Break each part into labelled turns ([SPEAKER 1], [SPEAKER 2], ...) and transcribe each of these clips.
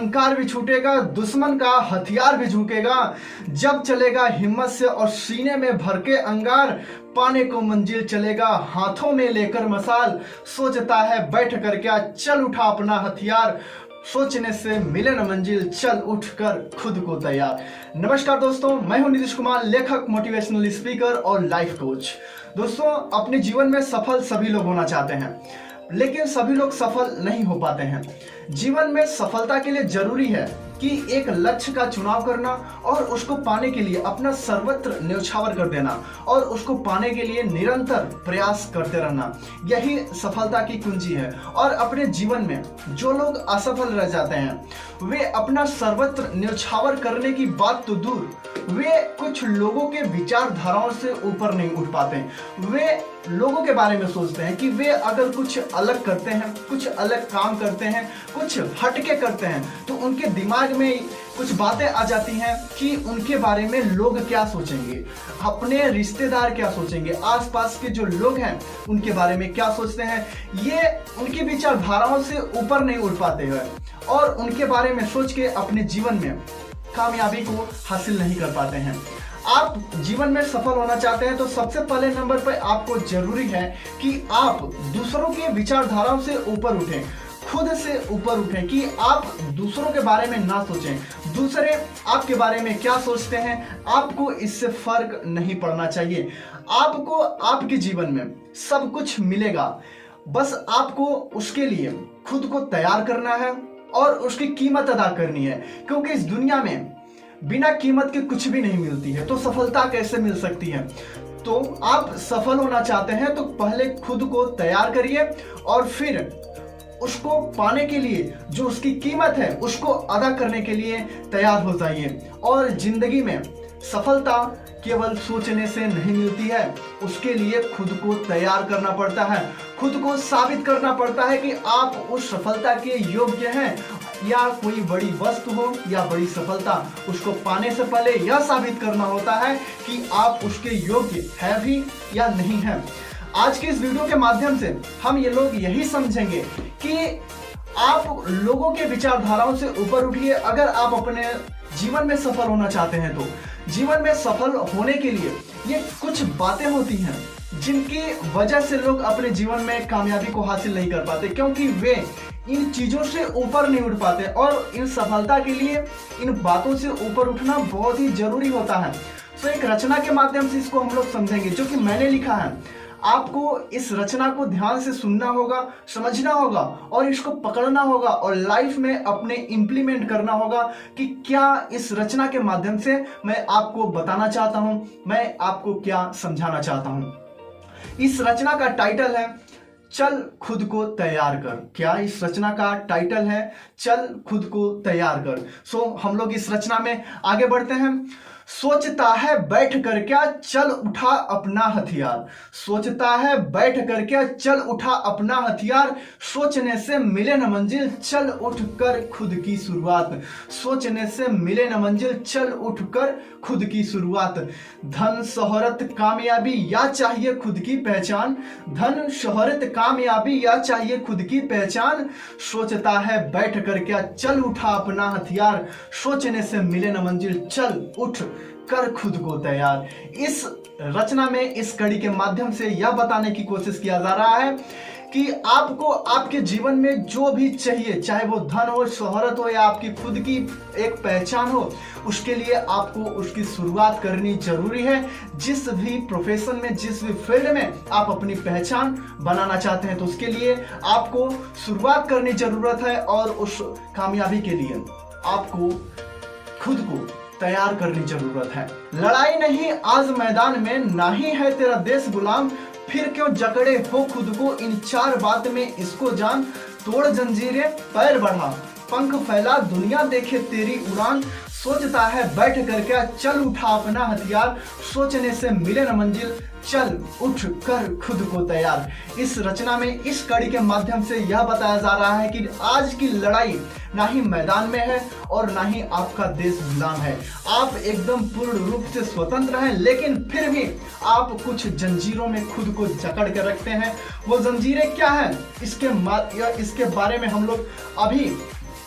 [SPEAKER 1] अहंकार भी छूटेगा, दुश्मन का हथियार भी झुकेगा। जब चलेगा हिम्मत से और सीने में भर के अंगार, पाने को मंजिल चलेगा हाथों में लेकर मसाल। सोचता है बैठ कर क्या, चल उठा अपना हथियार। सोचने से मिले न मंजिल, चल उठकर खुद को तैयार। नमस्कार दोस्तों, मैं हूं नीतीश कुमार, लेखक, मोटिवेशनल स्पीकर और लाइफ कोच। दोस्तों, अपने जीवन में सफल सभी लोग होना चाहते हैं, लेकिन सभी लोग सफल नहीं हो पाते हैं। जीवन में सफलता के लिए जरूरी है कि एक लक्ष्य का चुनाव करना और उसको पाने के लिए अपना सर्वत्र न्यौछावर कर देना और उसको पाने के लिए निरंतर प्रयास करते रहना, यही सफलता की कुंजी है। और अपने जीवन में जो लोग असफल रह जाते हैं, वे अपना सर्वत्र न्यौछावर करने की बात तो दूर, वे कुछ लोगों के विचारधाराओं से ऊपर नहीं उठ पाते। वे लोगों के बारे में सोचते हैं कि वे अगर कुछ अलग करते हैं, कुछ अलग काम करते हैं, कुछ हटके करते हैं, तो उनके दिमाग में कुछ बातें आ जाती हैं कि उनके बारे में लोग क्या सोचेंगे, अपने रिश्तेदार क्या सोचेंगे, आसपास के जो लोग हैं उनके बारे में क्या सोचते हैं। ये उनकी विचारधाराओं से ऊपर नहीं उठ पाते हैं और उनके बारे में सोच के अपने जीवन में कामयाबी को हासिल नहीं कर पाते हैं। आप जीवन में सफल होना चाहते हैं तो सबसे पहले नंबर पर आपको जरूरी है कि आप दूसरों के विचारधाराओं से ऊपर उठें, खुद से ऊपर उठें, कि आप दूसरों के बारे में ना सोचें। दूसरे आपके बारे में क्या सोचते हैं, आपको इससे फर्क नहीं पड़ना चाहिए। आपको आपके जीवन में सब कुछ मिलेगा, बस आपको उसके लिए खुद को तैयार करना है और उसकी कीमत अदा करनी है। क्योंकि इस दुनिया में बिना कीमत के कुछ भी नहीं मिलती है, तो सफलता कैसे मिल सकती है। तो आप सफल होना चाहते हैं तो पहले खुद को तैयार करिए और फिर उसको पाने के लिए जो उसकी कीमत है उसको अदा करने के लिए तैयार हो जाइए। और जिंदगी में सफलता केवल सोचने से नहीं मिलती है, उसके लिए खुद को तैयार करना पड़ता है, खुद को साबित करना पड़ता है कि आप उस सफलता के योग्य हैं। या कोई बड़ी वस्तु हो या बड़ी सफलता, उसको पाने से पहले यह साबित करना होता है कि आप उसके योग्य है भी या नहीं है। आज के इस वीडियो के माध्यम से हम ये लोग यही समझेंगे कि आप लोगों के विचारधाराओं से ऊपर उठिए। अगर आप अपने जीवन में सफल होना चाहते हैं तो जीवन में सफल होने के लिए ये कुछ बातें होती हैं जिनकी वजह से लोग अपने जीवन में कामयाबी को हासिल नहीं कर पाते, क्योंकि वे इन चीजों से ऊपर नहीं उठ पाते। और इन सफलता के लिए इन बातों से ऊपर उठना बहुत ही जरूरी होता है। तो एक रचना के माध्यम से इसको हम लोग समझेंगे, जो कि मैंने लिखा है। आपको इस रचना को ध्यान से सुनना होगा, समझना होगा और इसको पकड़ना होगा और लाइफ में अपने इंप्लीमेंट करना होगा कि क्या इस रचना के माध्यम से मैं आपको बताना चाहता हूं, मैं आपको क्या समझाना चाहता हूं। इस रचना का टाइटल है चल खुद को तैयार कर। क्या इस रचना का टाइटल है चल खुद को तैयार कर। हम लोग इस रचना में आगे बढ़ते हैं। सोचता है बैठ कर क्या, चल उठा अपना हथियार। सोचता है बैठ कर क्या, चल उठा अपना हथियार। सोचने से मिले न मंजिल, चल उठकर खुद की शुरुआत। सोचने से मिले न मंजिल, चल उठकर खुद की शुरुआत। धन शोहरत कामयाबी या चाहिए खुद की पहचान। धन शोहरत कामयाबी या चाहिए खुद की पहचान। सोचता है बैठ कर क्या, चल उठा अपना हथियार। सोचने से मिले न मंजिल, चल उठ कर खुद को तैयार। इस रचना में इस कड़ी के माध्यम से यह बताने की कोशिश किया जा रहा है कि आपको आपके जीवन में जो भी चाहिए, चाहे वो धन हो, शोहरत हो या आपकी खुद की एक पहचान हो, उसके लिए आपको उसकी शुरुआत करनी जरूरी है। जिस भी प्रोफेशन में, जिस भी फील्ड में आप अपनी पहचान बनाना चाहते हैं, तो उसके लिए आपको शुरुआत करनी जरूरत है और उस कामयाबी के लिए आपको खुद को तैयार करनी जरूरत है। लड़ाई नहीं आज मैदान में, ना ही है तेरा देश गुलाम। फिर क्यों जकड़े हो खुद को, इन चार बात में इसको जान। तोड़ जंजीरें पैर बढ़ा, पंख फैला, दुनिया देखे तेरी उड़ान। सोचता है बैठ कर क्या, चल उठा अपना हथियार। सोचने से मिले न मंजिल, चल उठ कर खुद को तैयार। इस रचना में इस कड़ी के माध्यम से यह बताया जा रहा है कि आज की लड़ाई ना ही मैदान में है और ना ही आपका देश गुलाम है। आप एकदम पूर्ण रूप से स्वतंत्र हैं, लेकिन फिर भी आप कुछ जंजीरों में खुद को जकड़ कर रखते हैं। वो जंजीरें क्या हैं, इसके बारे में हम लोग अभी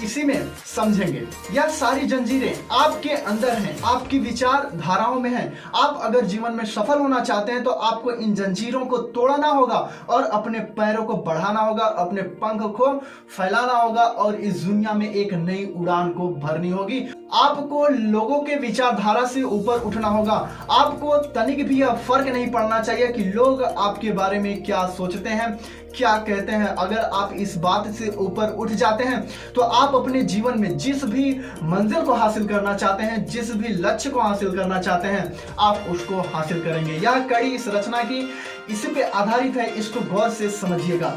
[SPEAKER 1] इसी में समझेंगे। यह सारी जंजीरें आपके अंदर हैं, आपकी विचार धाराओं में हैं। आप अगर जीवन में सफल होना चाहते हैं तो आपको इन जंजीरों को तोड़ना होगा और अपने पैरों को बढ़ाना होगा, अपने पंख को फैलाना होगा और इस दुनिया में एक नई उड़ान को भरनी होगी। आपको लोगों के विचारधारा से ऊपर उठना होगा। आपको तनिक भी यह फर्क नहीं पड़ना चाहिए कि लोग आपके बारे में क्या सोचते हैं, क्या कहते हैं। अगर आप इस बात से ऊपर उठ जाते हैं तो आप अपने जीवन में जिस भी मंजिल को हासिल करना चाहते हैं, जिस भी लक्ष्य को हासिल करना चाहते हैं, आप उसको हासिल करेंगे। यह कड़ी इस रचना की इसी पे आधारित है, इसको गौर से समझिएगा।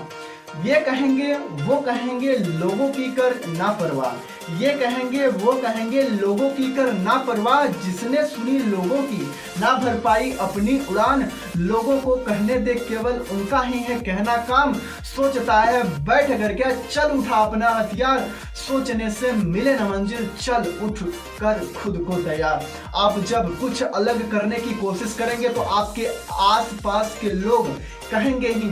[SPEAKER 1] ये कहेंगे वो कहेंगे लोगों की कर ना परवाह, ये कहेंगे वो कहेंगे लोगों की कर ना परवाह, जिसने सुनी लोगों की ना भर पाई अपनी उड़ान, लोगों को कहने दे केवल उनका ही है कहना काम, सोचता है बैठ कर क्या चल उठा अपना हथियार, सोचने से मिले न मंजिल चल उठ कर खुद को तैयार। आप जब कुछ अलग करने की कोशिश करेंगे तो आपके आसपास के लोग कहेंगे ही,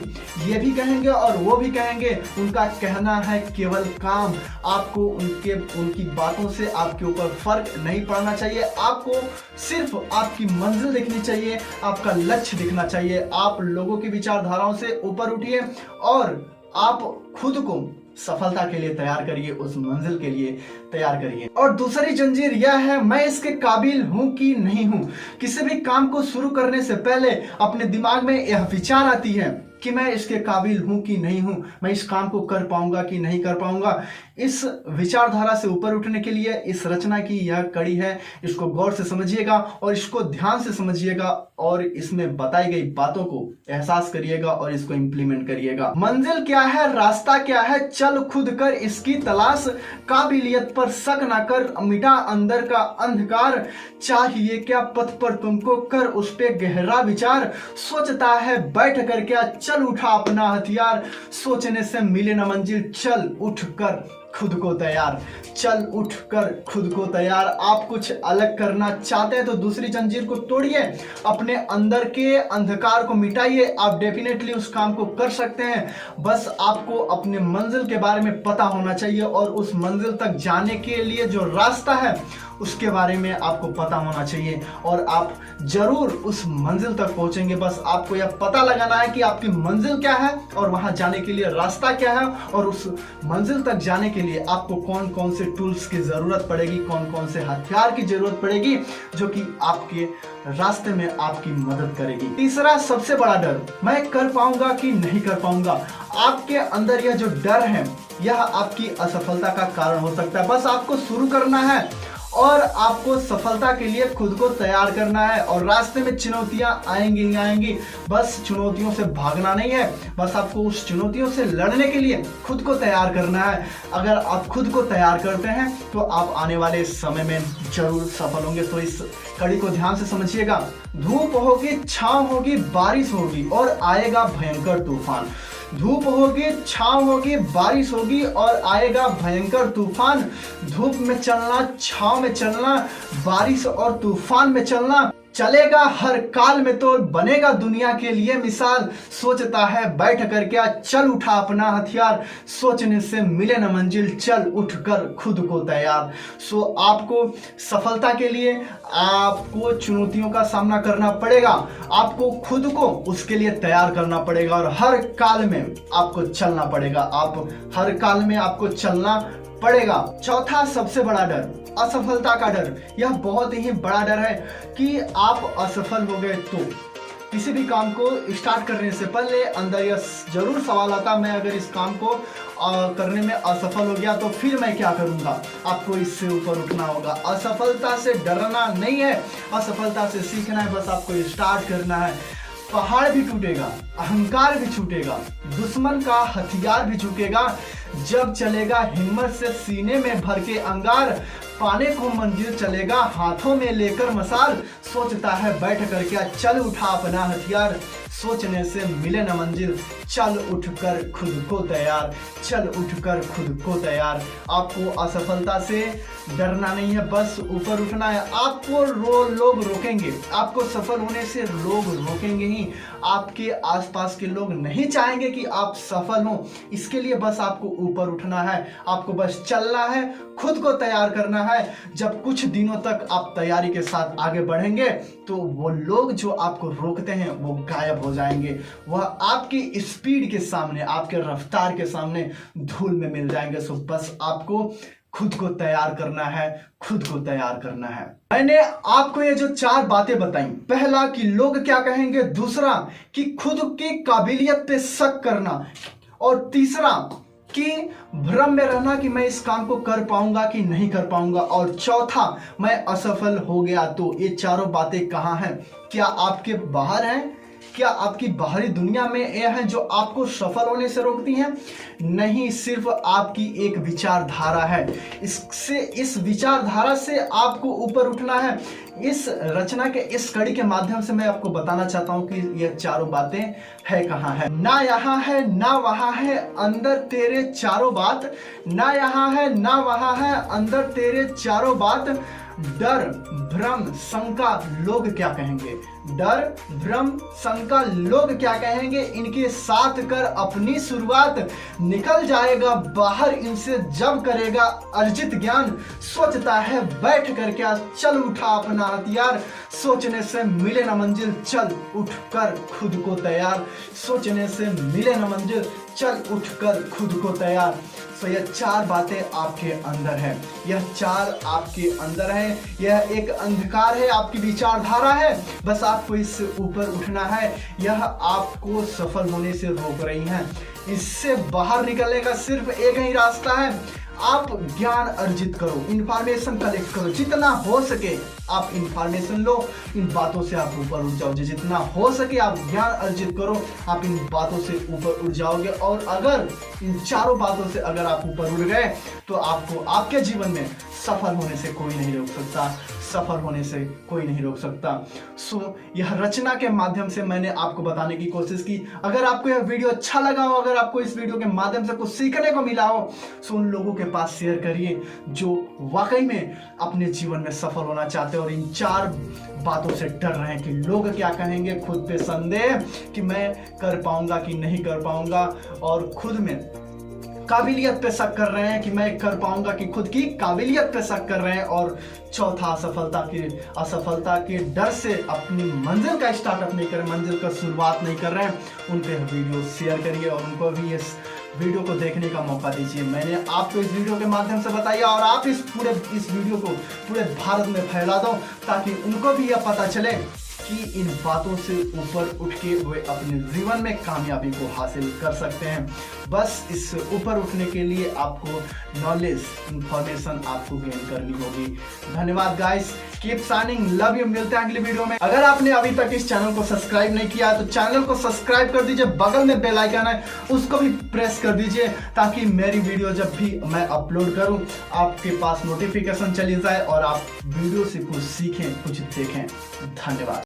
[SPEAKER 1] ये भी कहेंगे और वो भी कहेंगे, उनका कहना है केवल काम। आपको उनकी बातों से आपके ऊपर फर्क नहीं पड़ना चाहिए। आपको सिर्फ आपकी मंजिल देखनी चाहिए, आपका लक्ष्य दिखना चाहिए। आप लोगों की विचारधाराओं से ऊपर उठिए और आप खुद को सफलता के लिए तैयार करिए, उस मंजिल के लिए तैयार करिए। और दूसरी जंजीर यह है, मैं इसके काबिल हूं कि नहीं हूं। किसी भी काम को शुरू करने से पहले अपने दिमाग में यह विचार आती है कि मैं इसके काबिल हूं कि नहीं हूं, मैं इस काम को कर पाऊंगा कि नहीं कर पाऊंगा। इस विचारधारा से ऊपर उठने के लिए इस रचना की यह कड़ी है, इसको गौर से समझिएगा और इसको ध्यान से समझिएगा और इसमें बताई गई बातों को एहसास करिएगा और इसको इंप्लीमेंट करिएगा। मंजिल क्या है, रास्ता क्या है, चल खुद कर इसकी तलाश, काबिलियत पर शक ना कर, मिटा अंदर का अंधकार, चाहिए क्या पथ पर तुमको, कर उस पे गहरा विचार, सोचता है बैठ कर क्या चल उठा अपना हथियार, सोचने से मिले न मंजिल चल उठ कर खुद को तैयार, चल उठ कर खुद को तैयार। आप कुछ अलग करना चाहते हैं तो दूसरी जंजीर को तोड़िए, अपने अंदर के अंधकार को मिटाइए। आप डेफिनेटली उस काम को कर सकते हैं, बस आपको अपने मंजिल के बारे में पता होना चाहिए और उस मंजिल तक जाने के लिए जो रास्ता है उसके बारे में आपको पता होना चाहिए और आप जरूर उस मंजिल तक पहुंचेंगे। बस आपको यह पता लगाना है कि आपकी मंजिल क्या है और वहां जाने के लिए रास्ता क्या है और उस मंजिल तक जाने के लिए आपको कौन कौन से टूल्स की जरूरत पड़ेगी, कौन कौन से हथियार की जरूरत पड़ेगी जो कि आपके रास्ते में आपकी मदद करेगी। तीसरा सबसे बड़ा डर, मैं कर पाऊंगा कि नहीं कर पाऊंगा। आपके अंदर यह जो डर है यह आपकी असफलता का कारण हो सकता है। बस आपको शुरू करना है और आपको सफलता के लिए खुद को तैयार करना है और रास्ते में चुनौतियां आएंगी ही आएंगी। बस चुनौतियों से भागना नहीं है, बस आपको उस चुनौतियों से लड़ने के लिए खुद को तैयार करना है। अगर आप खुद को तैयार करते हैं तो आप आने वाले समय में जरूर सफल होंगे। तो इस कड़ी को ध्यान से समझिएगा। धूप होगी, छांव होगी, बारिश होगी और आएगा भयंकर तूफान। धूप होगी, छांव होगी, बारिश होगी और आएगा भयंकर तूफान। धूप में चलना, छांव में चलना, बारिश और तूफान में चलना, चलेगा हर काल में तो बनेगा दुनिया के लिए मिसाल। सोचता है बैठ कर क्या चल उठा अपना हथियार, सोचने से मिले न मंजिल चल उठ कर खुद को तैयार। सो आपको सफलता के लिए आपको चुनौतियों का सामना करना पड़ेगा, आपको खुद को उसके लिए तैयार करना पड़ेगा और हर काल में आपको चलना पड़ेगा। आप हर काल में आपको चलना पड़ेगा। चौथा सबसे बड़ा डर, असफलता का डर। यह बहुत ही बड़ा डर है कि आप असफल हो गए तो किसी भी काम को स्टार्ट करने से पहले अंदर यह जरूर सवाल आता, मैं अगर इस काम को करने में असफल हो गया तो फिर मैं क्या करूंगा। आपको इससे ऊपर उठना होगा। असफलता से डरना नहीं है, असफलता से सीखना है। बस आपको स्टार्ट करना है। पहाड़ भी टूटेगा, अहंकार भी छूटेगा, दुश्मन का हथियार भी झुकेगा, जब चलेगा हिम्मत से सीने में भर के अंगार, पाने को मंजिल चलेगा हाथों में लेकर मसाल, सोचता है बैठ कर क्या चल उठा अपना हथियार, सोचने से मिले न मंजिल चल उठकर खुद को तैयार, चल उठकर खुद को तैयार। आपको असफलता से डरना नहीं है, बस ऊपर उठना है। आपको लोग रोकेंगे, आपको सफल होने से लोग रोकेंगे ही। आपके आसपास के लोग नहीं चाहेंगे कि आप सफल हो, इसके लिए बस आपको ऊपर उठना है, आपको बस चलना है, खुद को तैयार करना है। जब कुछ दिनों तक आप तैयारी के साथ आगे बढ़ेंगे तो वो लोग जो आपको रोकते हैं वो गायब हो जाएंगे, वह आपकी स्पीड के सामने, आपके रफ्तार के सामने धूल में मिल जाएंगे। सो बस आपको खुद को तैयार करना है, खुद को तैयार करना है। मैंने आपको ये जो 4 बातें बताई, पहला कि लोग क्या कहेंगे, दूसरा कि खुद की काबिलियत पे शक करना, और तीसरा कि भ्रम में रहना कि मैं इस काम को कर पाऊंगा कि नहीं कर पाऊंगा, और चौथा मैं असफल हो गया तो। ये चारों बातें कहाँ हैं? क्या आपके बाहर हैं? क्या आपकी बाहरी दुनिया में ये हैं जो आपको सफल होने से रोकती हैं? नहीं, सिर्फ आपकी एक विचारधारा है। इस विचारधारा से आपको ऊपर उठना है। इस रचना के इस कड़ी के माध्यम से मैं आपको बताना चाहता हूं कि ये चारों बातें है कहाँ है। ना यहाँ है ना वहां है, अंदर तेरे चारों बात। ना यहाँ है ना वहां है, अंदर तेरे चारों बात। डर, भ्रम, शंका, लोग क्या कहेंगे। डर, भ्रम, शंका, लोग क्या कहेंगे, इनके साथ कर अपनी शुरुआत। निकल जाएगा बाहर इनसे जब करेगा अर्जित ज्ञान। सोचता है बैठ कर क्या, चल उठा अपना हथियार। सोचने से मिले न मंजिल, चल उठकर खुद को तैयार। सोचने से मिले न मंजिल, चल उठकर खुद को तैयार। तो यह 4 बातें आपके अंदर है, यह 4 आपके अंदर है। यह एक अंधकार है, आपकी विचारधारा है, बस आपको इससे ऊपर उठना है। यह आपको सफल होने से रोक रही है। इससे बाहर निकलने का सिर्फ एक ही रास्ता है, आप ज्ञान अर्जित करो, इंफॉर्मेशन कलेक्ट करो, जितना हो सके आप इंफॉर्मेशन लो, इन बातों से आप ऊपर उठ जाओगे। जितना हो सके आप ज्ञान अर्जित करो, आप इन बातों से ऊपर उठ जाओगे। और अगर इन चारों बातों से अगर आप ऊपर उठ गए तो आपको आपके जीवन में सफल होने से कोई नहीं रोक सकता, सफल होने से कोई नहीं रोक सकता। सो यह रचना के माध्यम से मैंने आपको बताने की कोशिश की। अगर आपको यह वीडियो अच्छा लगा हो, अगर आपको इस वीडियो के माध्यम से कुछ सीखने को मिला हो, सो उन लोगों के पास शेयर करिए जो वाकई में अपने जीवन में सफल होना चाहते हैं और इन 4 बातों से डर रहे हैं कि लोग क्या कहेंगे। खुद पे संदेह कि मैं कर पाऊंगा कि नहीं कर पाऊंगा, और खुद में काबिलियत पे शक कर रहे हैं कि मैं कर पाऊंगा कि खुद की काबिलियत पे शक कर रहे हैं, और चौथा असफलता के डर से अपनी मंजिल का स्टार्टअप नहीं कर रहे, मंजिल का शुरुआत नहीं कर रहे हैं। उनके वीडियो शेयर करिए और उनको भी इस वीडियो को देखने का मौका दीजिए। मैंने आपको इस वीडियो के माध्यम से बताया, और आप इस वीडियो को पूरे भारत में फैला दो ताकि उनको भी यह पता चले कि इन बातों से ऊपर उठ के वे अपने जीवन में कामयाबी को हासिल कर सकते हैं। बस इस ऊपर उठने के लिए आपको नॉलेज, इंफॉर्मेशन आपको गेन करनी होगी। धन्यवाद guys, keep shining, love you. मिलते हैं अगली वीडियो में। अगर आपने अभी तक इस चैनल को सब्सक्राइब नहीं किया तो चैनल को सब्सक्राइब कर दीजिए, बगल में बेल आइकन है उसको भी प्रेस कर दीजिए ताकि मेरी वीडियो जब भी मैं अपलोड करूं आपके पास नोटिफिकेशन चली जाए और आप वीडियो से कुछ सीखें, कुछ देखें। धन्यवाद।